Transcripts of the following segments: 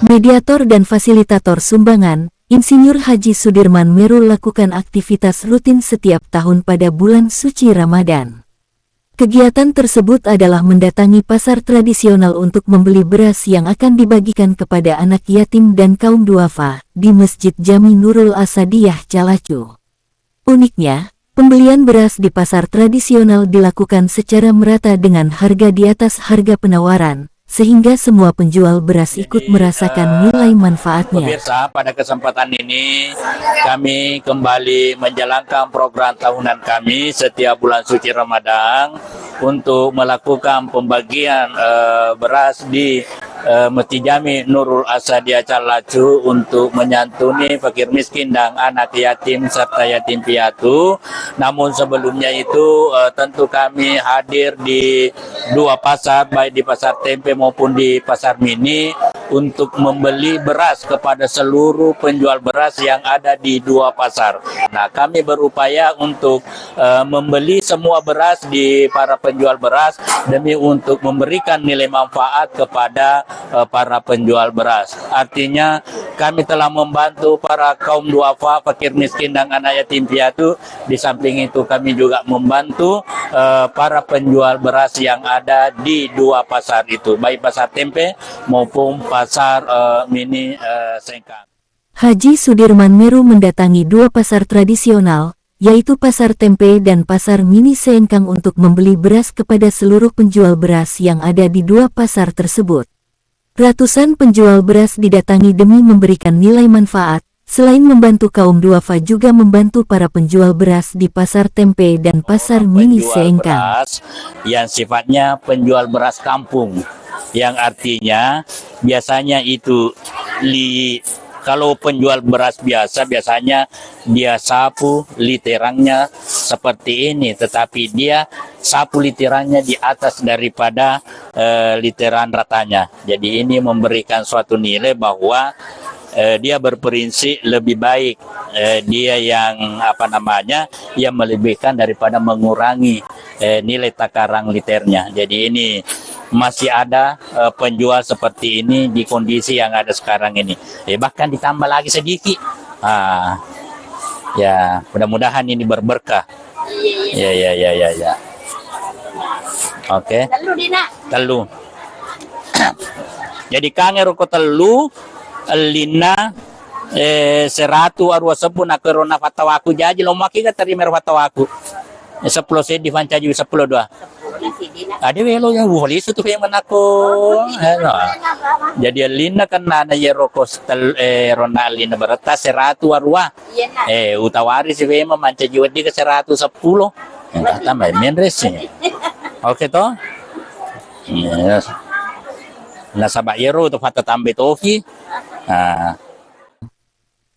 Mediator dan fasilitator sumbangan, Insinyur Haji Sudirman Meru lakukan aktivitas rutin setiap tahun pada bulan suci Ramadan. Kegiatan tersebut adalah mendatangi pasar tradisional untuk membeli beras yang akan dibagikan kepada anak yatim dan kaum duafa di Masjid Jami Nurul Asadiyah Calacu. Uniknya, pembelian beras di pasar tradisional dilakukan secara merata dengan harga di atas harga penawaran, sehingga semua penjual beras ikut merasakan nilai manfaatnya. Pemirsa, pada kesempatan ini kami kembali menjalankan program tahunan kami setiap bulan suci Ramadan untuk melakukan pembagian beras di Masjid Jami Nurul Asadiyah Calacu untuk menyantuni fakir miskin dan anak yatim serta yatim piatu. Namun sebelumnya itu tentu kami hadir di dua pasar, baik di pasar tempe maupun di pasar mini, untuk membeli beras kepada seluruh penjual beras yang ada di dua pasar. Nah, kami berupaya untuk membeli semua beras di para penjual beras demi untuk memberikan nilai manfaat kepada para penjual beras. Artinya kami telah membantu para kaum duafa, fakir miskin dan anak yatim piatu. Di samping itu kami juga membantu para penjual beras yang ada di dua pasar itu, baik pasar tempe maupun pasar mini Sengkang. Haji Sudirman Meru mendatangi dua pasar tradisional, yaitu pasar tempe dan pasar mini Sengkang untuk membeli beras kepada seluruh penjual beras yang ada di dua pasar tersebut. Ratusan penjual beras didatangi demi memberikan nilai manfaat. Selain membantu kaum duafa, juga membantu para penjual beras di pasar tempe dan pasar mini Sengkang. Yang sifatnya penjual beras kampung, yang artinya biasanya itu kalau penjual beras biasa biasanya dia sapu literangnya seperti ini, tetapi dia sapu literannya di atas daripada literan ratanya. Jadi ini memberikan suatu nilai bahwa dia berprinsip lebih baik, dia yang yang melebihkan daripada mengurangi nilai takaran liternya. Jadi ini masih ada penjual seperti ini di kondisi yang ada sekarang ini, bahkan ditambah lagi sedikit. Ya, mudah-mudahan ini berberkah. Ya. Oke. Telu. Jadi kangen rokok telu lina 100 arwa sebun akerona fatawaku jadi lo maki ka terima fatawaku 10 se di fanca ju 10 doa ada welo yang wali itu tuh yang menako jadi lina kan nana ya rokok rona lina berata 100 arwa utawari si vema manca ju di ke 110 enggak tambah menresnya. Oke toh yes. Nasabak yero untuk fata tambe toki.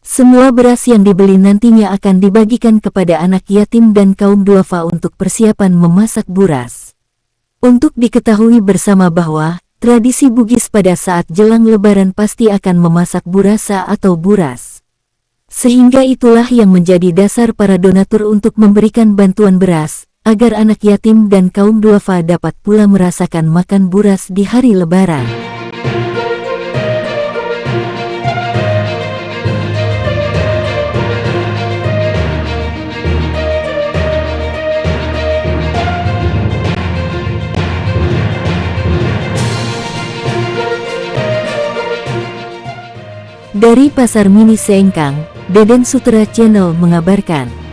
Semua beras yang dibeli nantinya akan dibagikan kepada anak yatim dan kaum duafa untuk persiapan memasak buras. Untuk diketahui bersama bahwa tradisi Bugis pada saat jelang Lebaran pasti akan memasak burasa atau buras. Sehingga itulah yang menjadi dasar para donatur untuk memberikan bantuan beras, agar anak yatim dan kaum duafa dapat pula merasakan makan buras di hari Lebaran. Dari Pasar Mini Sengkang, Deden Sutera Channel mengabarkan.